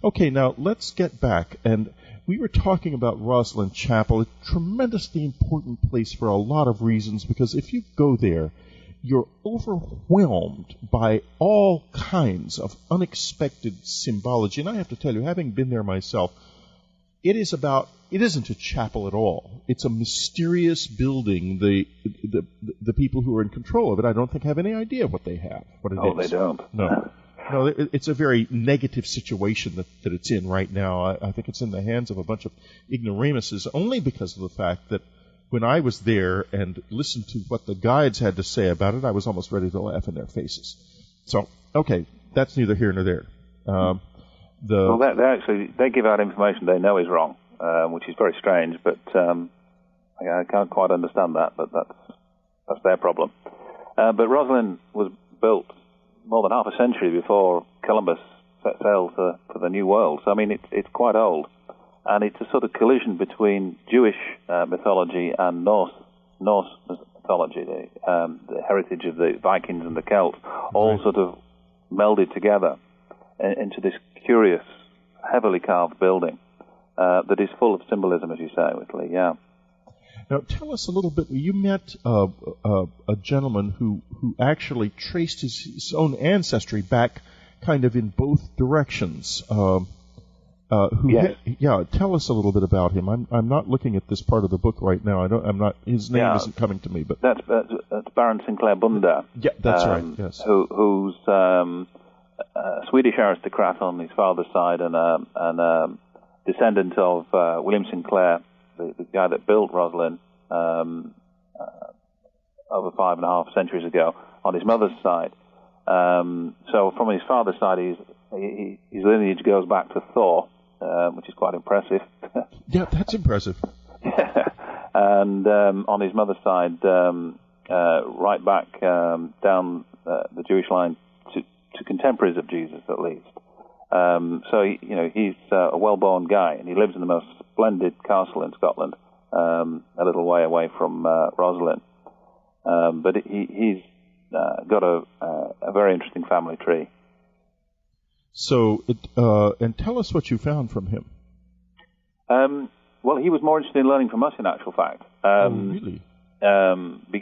Okay, now let's get back. And we were talking about Rosslyn Chapel, a tremendously important place for a lot of reasons, because if you go there, you're overwhelmed by all kinds of unexpected symbology. And I have to tell you, having been there myself, it isn't a chapel at all. It's a mysterious building. The people who are in control of it, I don't think, have any idea what they have. What it is. Oh, they don't. No. No, it's a very negative situation that it's in right now. I think it's in the hands of a bunch of ignoramuses, only because of the fact that when I was there and listened to what the guides had to say about it, I was almost ready to laugh in their faces. So, okay, that's neither here nor there. Well, they give out information they know is wrong, which is very strange, but I can't quite understand that, but that's their problem. But Rosslyn was built more than half a century before Columbus set sail for the New World. So, I mean, it's quite old. And it's a sort of collision between Jewish mythology and Norse mythology, the heritage of the Vikings and the Celts, all sort of melded together into this curious, heavily carved building that is full of symbolism, as you say, Whitley, yeah. Now, tell us a little bit. You met a gentleman who actually traced his own ancestry back kind of in both directions. Yes. Tell us a little bit about him. I'm not looking at this part of the book right now. His name isn't coming to me, but that's Baron Sinclair Bunda. Yeah, that's right. Yes. Who's a Swedish aristocrat on his father's side and a descendant of William Sinclair, the guy that built Rosslyn over 5.5 centuries ago, on his mother's side. So from his father's side, his lineage goes back to Thor, which is quite impressive. Yeah, that's impressive. And on his mother's side, right back down the Jewish line to contemporaries of Jesus, at least. So he's a well-born guy, and he lives in the most splendid castle in Scotland, a little way away from Rosslyn. But he's got a very interesting family tree. So, and tell us what you found from him. Well, he was more interested in learning from us, in actual fact. Really?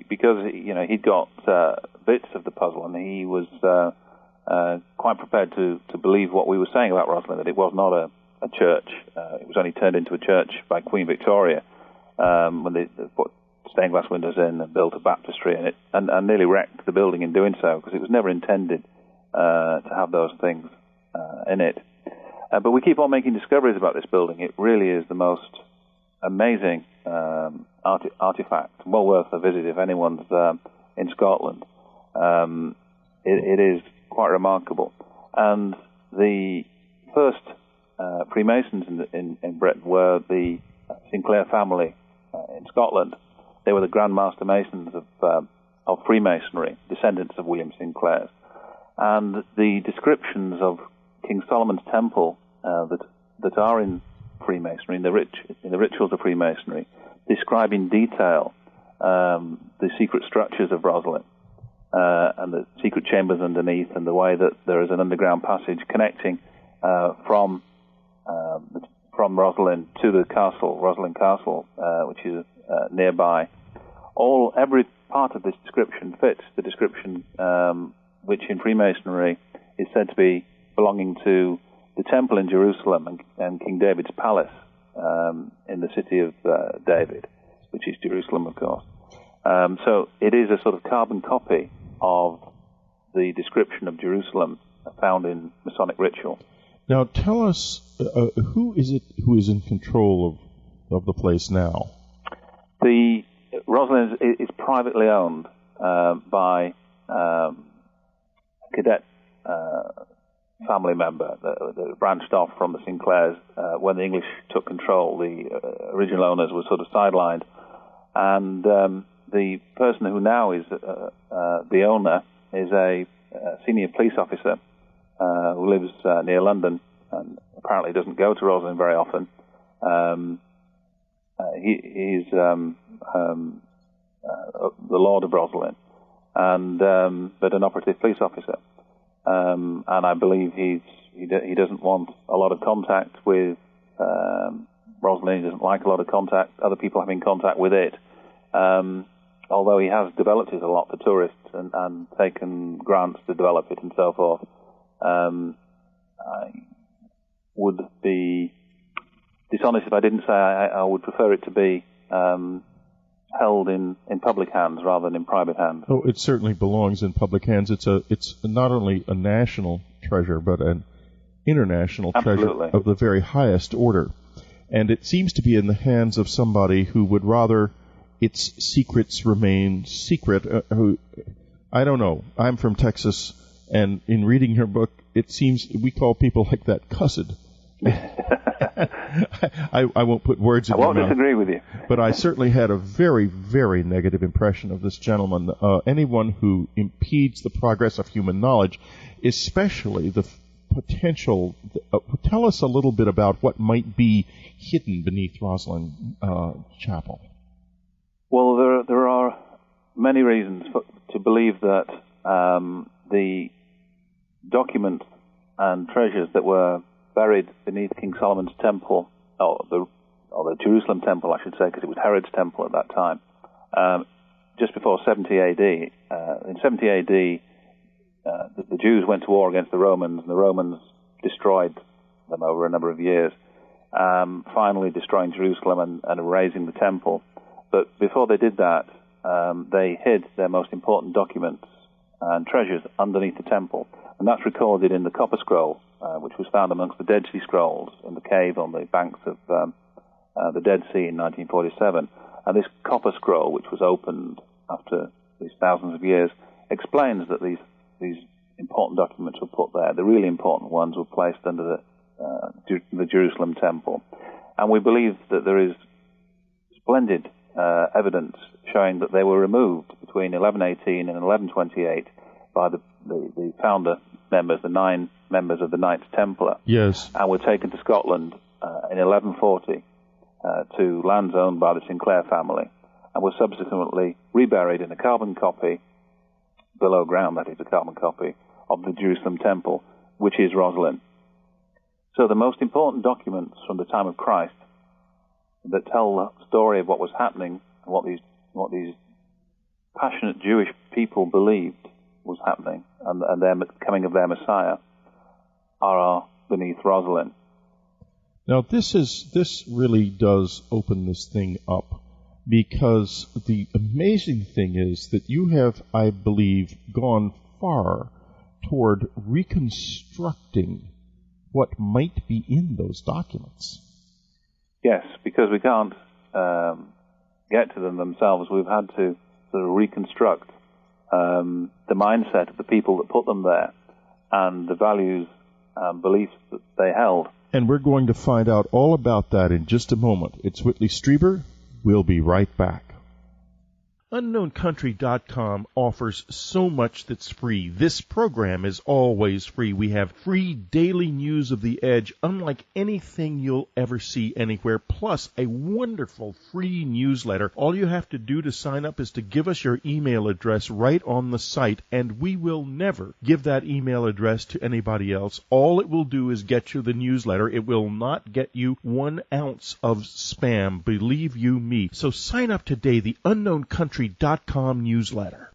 Because he'd got bits of the puzzle, and he was quite prepared to believe what we were saying about Rosslyn, that it was not a church. It was only turned into a church by Queen Victoria when they put stained glass windows in and built a baptistry in it, and nearly wrecked the building in doing so, because it was never intended to have those things in it. But we keep on making discoveries about this building. It really is the most amazing artifact, well worth a visit if anyone's in Scotland. It is quite remarkable. And the first Freemasons in Britain were the Sinclair family in Scotland. They were the Grand Master Masons of Freemasonry, descendants of William Sinclair. And the descriptions of King Solomon's Temple that are in Freemasonry, in the rituals of Freemasonry, describe in detail the secret structures of Rosslyn and the secret chambers underneath, and the way that there is an underground passage connecting from Rosslyn to the castle, Rosslyn Castle, which is nearby. Every part of this description fits the description which in Freemasonry is said to be belonging to the temple in Jerusalem and King David's palace in the city of David, which is Jerusalem, of course. So it is a sort of carbon copy of the description of Jerusalem found in Masonic ritual. Now, tell us, who is it who is in control of the place now? The Rosslyn is privately owned by cadet family member that branched off from the Sinclairs when the English took control. The original owners were sort of sidelined, and the person who now is the owner is a senior police officer who lives near London and apparently doesn't go to Rosslyn very often. He's the Lord of Rosslyn, but an operative police officer. And I believe he doesn't want a lot of contact with Rosslyn. He doesn't like a lot of contact, other people having contact with it. Although he has developed it a lot for tourists and taken grants to develop it and so forth. I would be dishonest if I didn't say I would prefer it to be held in public hands rather than in private hands. Oh, it certainly belongs in public hands. It's not only a national treasure, but an international treasure of the very highest order. And it seems to be in the hands of somebody who would rather its secrets remain secret. I don't know. I'm from Texas, and in reading your book, it seems we call people like that cussed. I won't put words in your mouth. I won't disagree with you. But I certainly had a very, very negative impression of this gentleman. Anyone who impedes the progress of human knowledge, especially the potential... tell us a little bit about what might be hidden beneath Rosslyn Chapel. Well, there are many reasons to believe that the documents and treasures that were buried beneath King Solomon's temple, or the Jerusalem temple, I should say, because it was Herod's temple at that time, just before 70 AD. In 70 AD, the Jews went to war against the Romans, and the Romans destroyed them over a number of years, finally destroying Jerusalem and razing the temple. But before they did that, they hid their most important documents and treasures underneath the temple. And that's recorded in the Copper Scroll, which was found amongst the Dead Sea Scrolls in the cave on the banks of the Dead Sea in 1947. And this Copper Scroll, which was opened after these thousands of years, explains that these important documents were put there. The really important ones were placed under the Jerusalem temple. And we believe that there is splendid evidence showing that they were removed between 1118 and 1128 by the founder members, the 9 members of the Knights Templar. Yes. And were taken to Scotland in 1140 to lands owned by the Sinclair family, and were subsequently reburied in a carbon copy, below ground, that is, a carbon copy, of the Jerusalem temple, which is Rosslyn. So the most important documents from the time of Christ that tell the story of what was happening, and what these passionate Jewish people believed was happening, and their coming of their Messiah, are beneath Rosslyn. Now, this really does open this thing up, because the amazing thing is that you have, I believe, gone far toward reconstructing what might be in those documents. Yes, because we can't get to them themselves. We've had to sort of reconstruct the mindset of the people that put them there and the values and beliefs that they held. And we're going to find out all about that in just a moment. It's Whitley Strieber. We'll be right back. UnknownCountry.com offers so much that's free. This program is always free. We have free daily news of the Edge, unlike anything you'll ever see anywhere, plus a wonderful free newsletter. All you have to do to sign up is to give us your email address right on the site, and we will never give that email address to anybody else. All it will do is get you the newsletter. It will not get you 1 ounce of spam, believe you me. So sign up today, the UnknownCountry.com newsletter.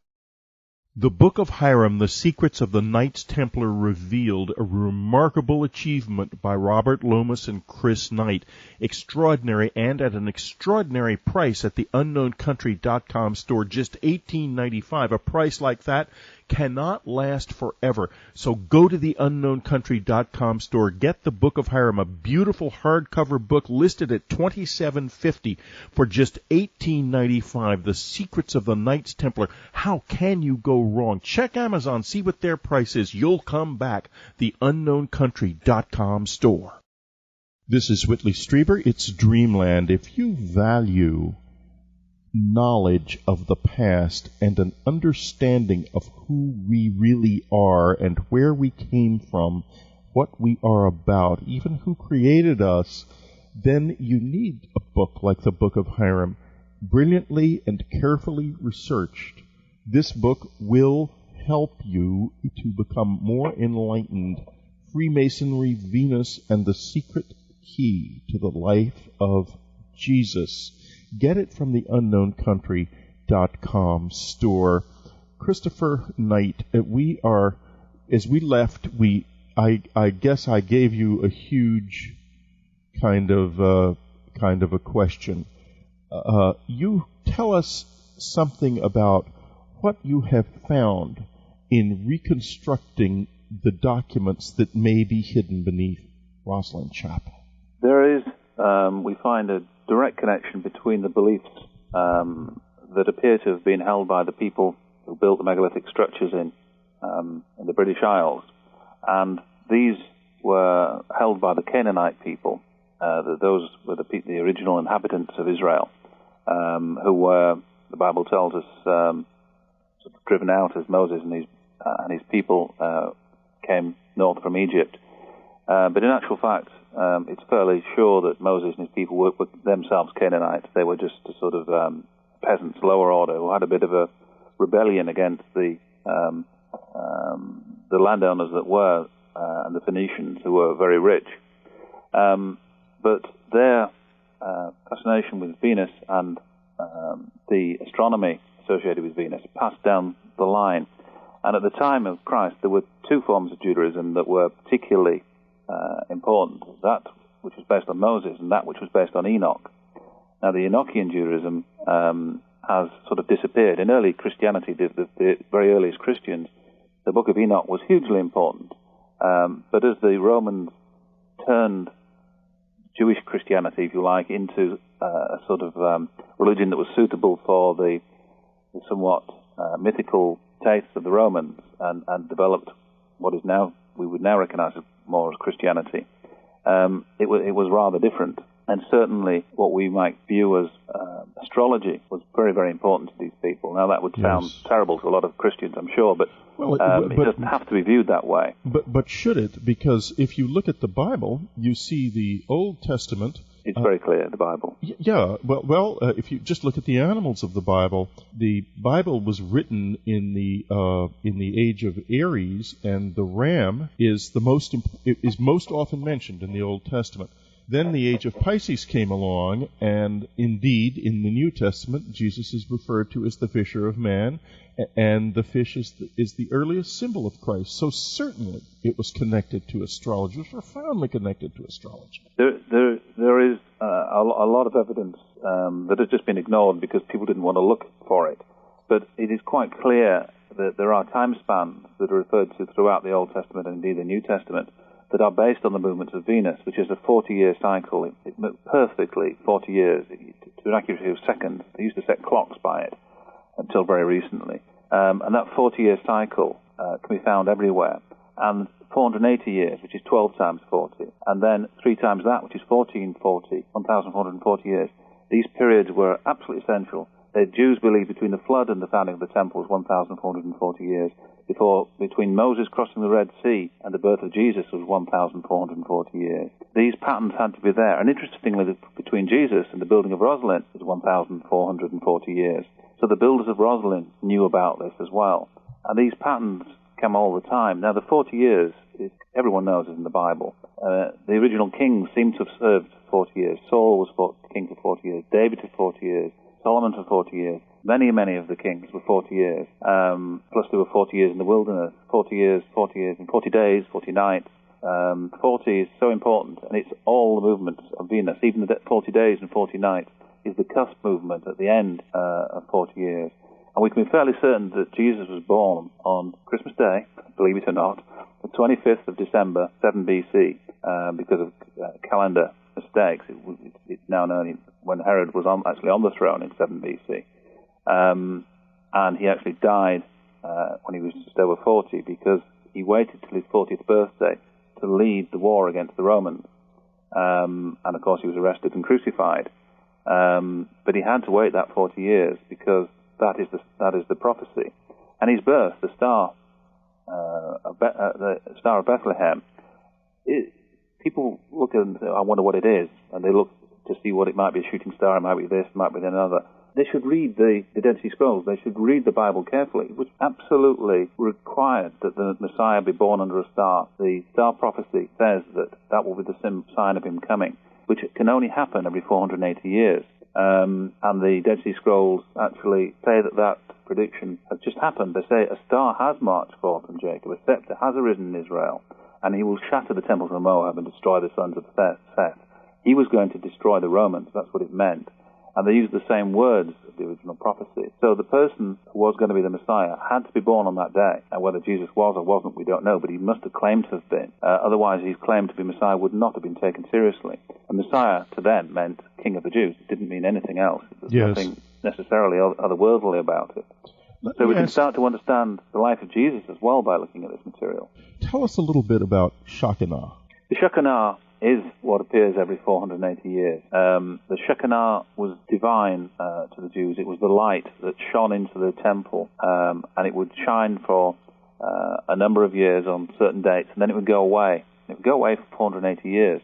The Book of Hiram, The Secrets of the Knights Templar Revealed, a remarkable achievement by Robert Lomas and Chris Knight. Extraordinary, and at an extraordinary price at the UnknownCountry.com store, just $18.95. A price like that cannot last forever. So go to the unknowncountry.com store. Get the Book of Hiram, a beautiful hardcover book listed at $27.50 for just $18.95. The Secrets of the Knights Templar. How can you go wrong? Check Amazon. See what their price is. You'll come back. The unknowncountry.com store. This is Whitley Strieber. It's Dreamland. If you value knowledge of the past and an understanding of who we really are and where we came from, what we are about, even who created us, then you need a book like the Book of Hiram, brilliantly and carefully researched. This book will help you to become more enlightened. Freemasonry, Venus, and the Secret Key to the Life of Jesus. Get it from the unknowncountry.com store. Christopher Knight, as we left, I guess I gave you a huge kind of a question. You tell us something about what you have found in reconstructing the documents that may be hidden beneath Rosslyn Chapel. There is, we find a direct connection between the beliefs that appear to have been held by the people who built the megalithic structures in the British Isles, and these were held by the Canaanite people. Those were the original inhabitants of Israel, who were, the Bible tells us, sort of driven out as Moses and his people came north from Egypt. But in actual fact, it's fairly sure that Moses and his people were themselves Canaanites. They were just a sort of peasants, lower order, who had a bit of a rebellion against the landowners that were, and the Phoenicians, who were very rich. But their fascination with Venus and the astronomy associated with Venus passed down the line. And at the time of Christ, there were two forms of Judaism that were particularly important, that which was based on Moses and that which was based on Enoch. Now, the Enochian Judaism has sort of disappeared. In early Christianity, the very earliest Christians, the Book of Enoch was hugely important. But as the Romans turned Jewish Christianity, if you like, into a sort of religion that was suitable for the somewhat mythical tastes of the Romans, and developed what is now, we would now recognize more as Christianity, it was rather different. And certainly what we might view as astrology was very, very important to these people. Now, that would sound terrible to a lot of Christians, I'm sure, but it doesn't have to be viewed that way. But should it? Because if you look at the Bible, you see the Old Testament. It's very clear, the Bible. If you just look at the animals of the Bible was written in the age of Aries, and the ram is most often mentioned in the Old Testament. Then the age of Pisces came along, and indeed, in the New Testament, Jesus is referred to as the fisher of man, and the fish is the earliest symbol of Christ. So certainly it was connected to astrology, it was profoundly connected to astrology. There is a lot of evidence that has just been ignored because people didn't want to look for it. But it is quite clear that there are time spans that are referred to throughout the Old Testament and indeed the New Testament that are based on the movements of Venus, which is a 40-year cycle. It perfectly 40 years, to an accuracy of seconds. They used to set clocks by it until very recently. And that 40-year cycle can be found everywhere. And 480 years, which is 12 times 40. And then 3 times that, which is 1,440 years. These periods were absolutely essential. The Jews believed between the flood and the founding of the temple was 1,440 years. Between Moses crossing the Red Sea and the birth of Jesus was 1,440 years. These patterns had to be there. And interestingly, between Jesus and the building of Rosslyn was 1,440 years. So the builders of Rosslyn knew about this as well. And these patterns come all the time. Now, the 40 years, everyone knows, is in the Bible. The original kings seem to have served 40 years. Saul was king for 40 years. David for 40 years. Solomon for 40 years. Many of the kings were 40 years. Plus there were 40 years in the wilderness. 40 years, and 40 days, 40 nights. 40 is so important, and it's all the movements of Venus. Even the 40 days and 40 nights is the cusp movement at the end of 40 years. And we can be fairly certain that Jesus was born on Christmas Day, believe it or not, the 25th of December, 7 BC, because of calendar mistakes. It's now known when Herod was actually on the throne in 7 BC. And he actually died when he was just over 40 because he waited till his 40th birthday to lead the war against the Romans. And of course he was arrested and crucified. But he had to wait that 40 years because that is the prophecy. And his birth, the star of Bethlehem, people look at it and say, I wonder what it is. And they look to see what it might be, a shooting star, it might be this, it might be another. They should read the Dead Sea Scrolls. They should read the Bible carefully. It was absolutely required that the Messiah be born under a star. The star prophecy says that will be the sign of him coming, which can only happen every 480 years. And the Dead Sea Scrolls actually say that prediction has just happened. They say a star has marched forth from Jacob, a scepter has arisen in Israel, and he will shatter the temples of Moab and destroy the sons of Seth. He was going to destroy the Romans. That's what it meant. And they used the same words of the original prophecy. So the person who was going to be the Messiah had to be born on that day. And whether Jesus was or wasn't, we don't know, but he must have claimed to have been. Otherwise, his claim to be Messiah would not have been taken seriously. And Messiah, to them, meant King of the Jews. It didn't mean anything else. There's nothing necessarily otherworldly about it. So we can start to understand the life of Jesus as well by looking at this material. Tell us a little bit about Shekinah. The Shekinah is what appears every 480 years. The Shekinah was divine to the Jews. It was the light that shone into the temple, and it would shine for a number of years on certain dates, and then it would go away. It would go away for 480 years.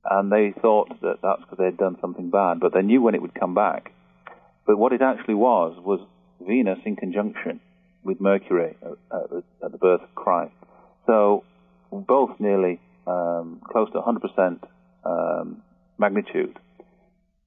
And they thought that that's because they had done something bad, but they knew when it would come back. But what it actually was Venus in conjunction with Mercury at the birth of Christ. So both nearly close to 100% magnitude.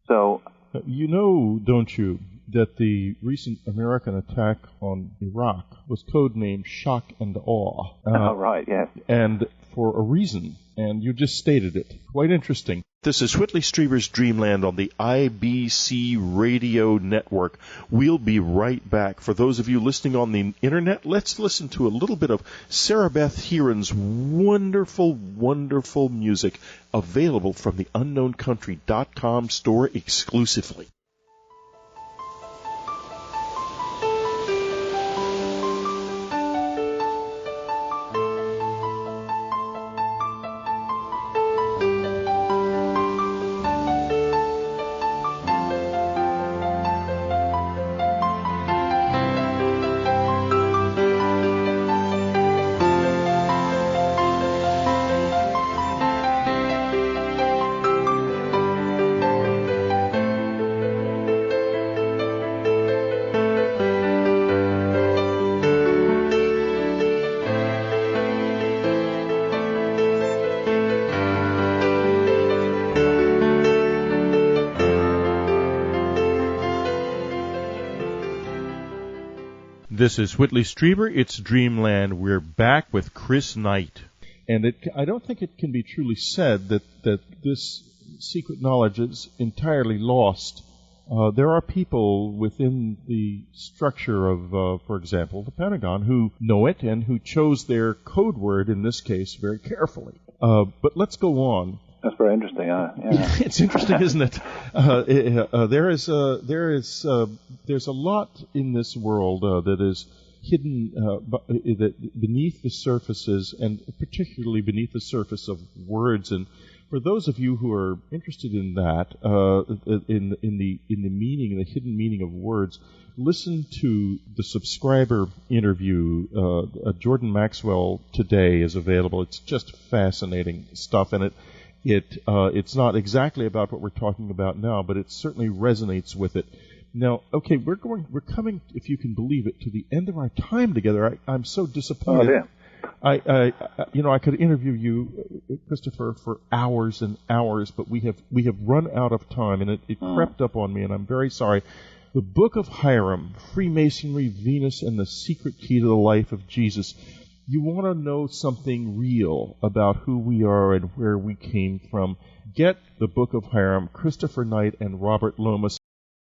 So, you know, don't you, that the recent American attack on Iraq was codenamed Shock and Awe. Oh, right, yes. And for a reason, and you just stated it. Quite interesting. This is Whitley Strieber's Dreamland on the IBC Radio Network. We'll be right back. For those of you listening on the internet, let's listen to a little bit of Sarah Beth Heeran's wonderful, wonderful music available from the unknowncountry.com store exclusively. This is Whitley Strieber. It's Dreamland. We're back with Chris Knight. And I don't think it can be truly said that this secret knowledge is entirely lost. There are people within the structure of, for example, the Pentagon who know it and who chose their code word, in this case, very carefully. But let's go on. That's very interesting. Yeah. It's interesting, isn't it? There's a lot in this world that is hidden beneath the surfaces, and particularly beneath the surface of words. And for those of you who are interested in that, in the meaning, the hidden meaning of words, listen to the subscriber interview. Jordan Maxwell today is available. It's just fascinating stuff, and it's not exactly about what we're talking about now, but it certainly resonates with it. Now, okay, we're coming, if you can believe it, to the end of our time together. I'm so disappointed. Oh, yeah. I could interview you, Christopher, for hours and hours, but we have run out of time, and it crept up on me, and I'm very sorry. The Book of Hiram, Freemasonry, Venus, and the Secret Key to the Life of Jesus. You want to know something real about who we are and where we came from. Get the Book of Hiram, Christopher Knight and Robert Lomas.